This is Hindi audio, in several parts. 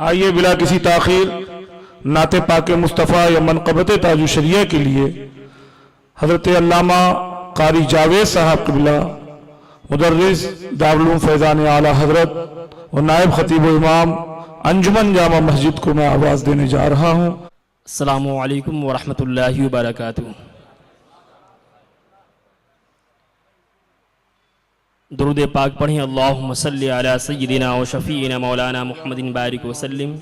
आइए बिला किसी ताखीर नाते पाक मुस्तफ़ा या मनक़बत ताजु शरिया के लिए हज़रत अल्लामा कारी जावेद साहब क़िबला मुदर्रिस दारुल उलूम फैज़ान आला हज़रत और नायब खतीब इमाम अंजुमन जामा मस्जिद को मैं आवाज़ देने जा रहा हूँ। अस्सलामु अलैकुम व रहमतुल्लाहि व बरकातुहू। दुरूद पाक पढ़ें। अल्लाहुम्मा सल्लि अला सय्यिदिना व शफ़ीइना मौलाना मुहम्मदिन बारिक व सल्लिम।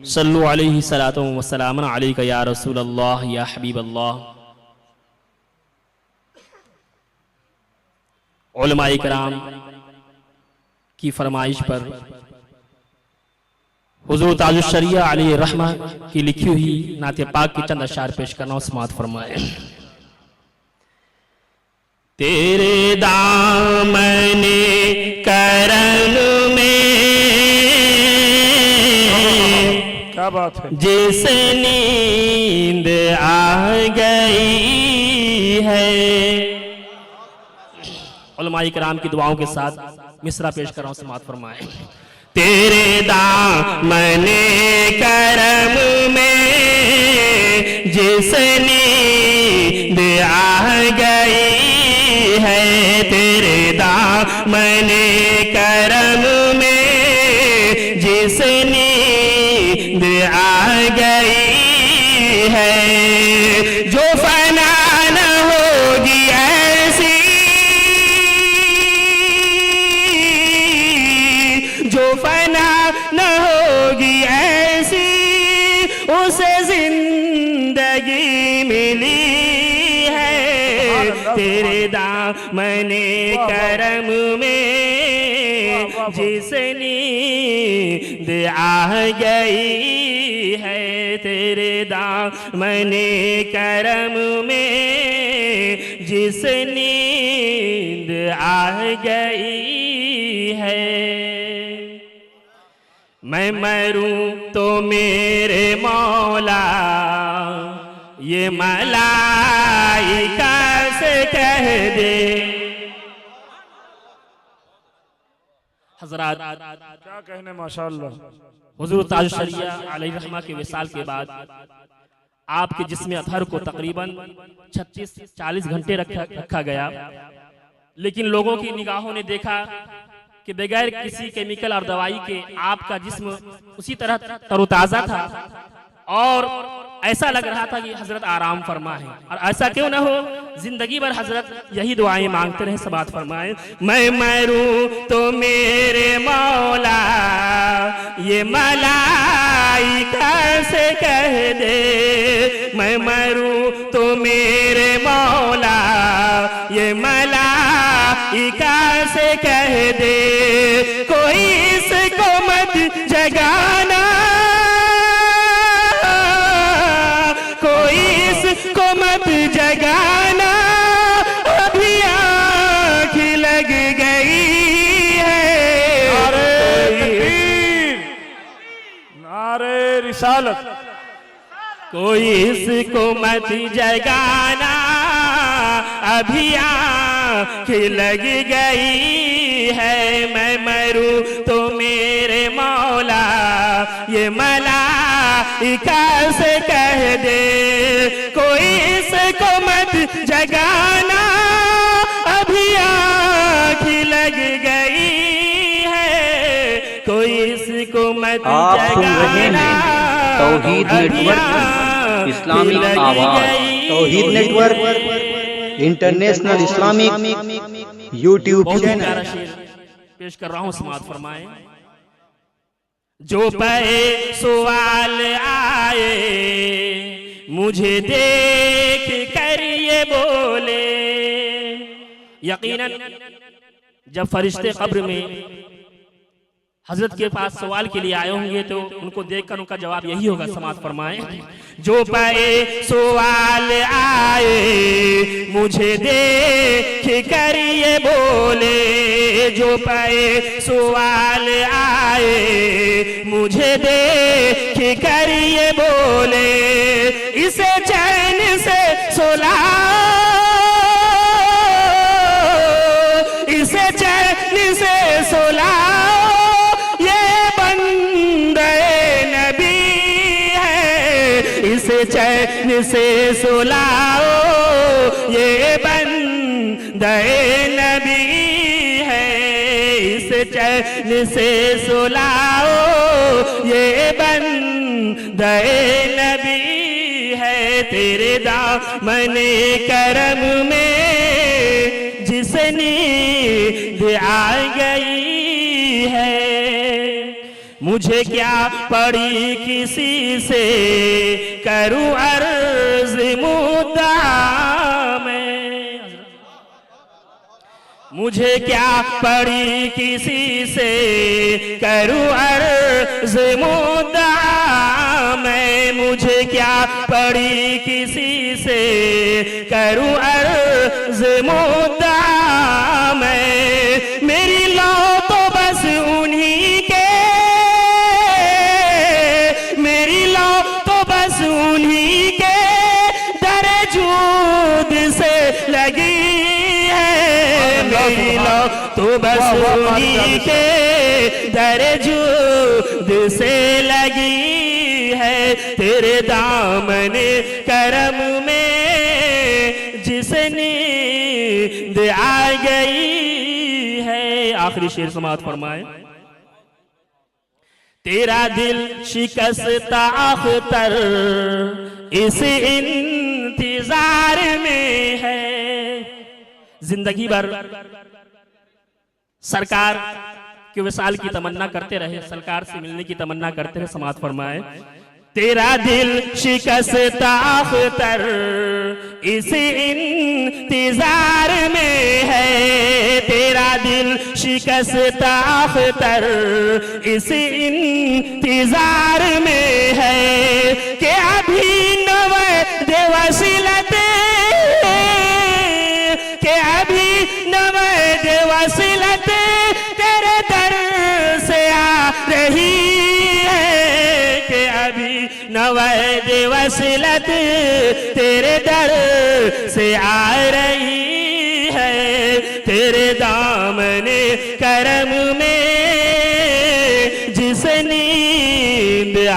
सल्लु अलैहि सलातु व सलामुन अलैका या रसूल अल्लाह या हबीब अल्लाह। उलमाए किराम की फरमाइश पर हुज़ूर ताजुश शरिया अलैहि रहमा की लिखी हुई नाते पाक की चंद अशार पेश करना समाअत फरमाए। तेरे दामने करम में क्या बात है। जिस नींद आ गई है। उलमाए किराम की दुआओं के साथ मिसरा पेश कर रहा हूं, समाअत फरमाए। तेरे दामने करम में जिस नींद आ गई है। तेरे दामने करम में जिस नींद आ गई है। जो फना न होगी ऐसी, जो फना न होगी ऐसी, उसे जिंदगी मिली है। तेरे दामने करम में जिस नींद आ गई है। तेरे दामने करम में जिस नींद आ गई है। मैं मरूं तो मेरे मौला ये मलाइका से कह दे। हज़रात क्या कहने माशाअल्लाह। हुज़ूर ताजुश शरिया अलैहि रहमा के विसाल के बाद आपके जिस्म अतहर को तकरीबन 36-40 घंटे रखा गया, लेकिन लोगों की निगाहों ने देखा कि बगैर किसी केमिकल और दवाई के आपका जिस्म उसी तरह तरोताज़ा था और ऐसा लग रहा था कि हजरत आराम फरमा है। और ऐसा क्यों ना हो, जिंदगी भर हजरत यही दुआएं मांगते रहे। समाअत फरमाए। मैं मरूं तो मेरे मौला ये मलाइका से कह दे। मैं मरूं तो मेरे मौला ये मलाइका से कह दे। कोई इसको मत जगाना, कोई इसको मत जगाना, अभी आँख लग गई है। नारे रिसालत। कोई इसको मत जगाना, अभी आँख लग गई है। मैं मरूं तो मेरे मौला ये मलाइका से कह दे। कोई इसको मत जगाना, अभी आँख लग गई है। कोई इसको मत जगाना। तौहीद network Islamic Awaz, Tauheed network international Islamic YouTube channel पेश कर रहा हूँ, समाअत फरमाए। जो पे सवाल आए मुझे देख कर ये बोले। यकीनन जब फरिश्ते कब्र में हजरत के पास सवाल के लिए आए होंगे तो उनको देखकर उनका जवाब यही होगा। समाअत फरमाए। जो पे सवाल आए मुझे देख कर ये बोले। जो पे सवाल आए मुझे देख कर ये बोले। इसे चैन से सुला, इसे चैन से सुला। ये बंद इसे चैन से सुलाओ, ये बंदे नबी है। इसे चैन से सुलाओ, ये बंदे नबी है। तेरे दामने करम में जिस नींद आ गई है, मुझे क्या पड़ी किसी से करूं अर्ज मुद्दा में। मुझे क्या पड़ी किसी से करूं अर्ज मुद्दा में। मुझे क्या पड़ी किसी से करूं अर्ज मुद्दा में। मेरी लो तो बस उन्हीं के, मेरी लो तो बस उन्हीं के दरजूद से लगी है। मेरी लो तो बस उन्हीं के दरजूद से लगी है। तेरे दामने करम में जिस नींद आ गई है। आखिरी शेर समाअत फरमाए। तेरा दिल शिकस्ता अख्तर इस इंतजार में है। जिंदगी भर सरकार के विशाल की तमन्ना करते रहे, सरकार से मिलने की तमन्ना करते रहे। समाअत फरमाए। तेरा दिल शिकस्ता अख्तर इस इंतजार में है। तेरा दिल शिकस्ता अख्तर इस इंतजार में है कि अभी नवे देवसिलते, कि अभी नवे देवसिलते तेरे दर से आ रही है। कि अभी नवैद वसीलत तेरे दर से आ रही है। तेरे दामने करम में जिस नींद आ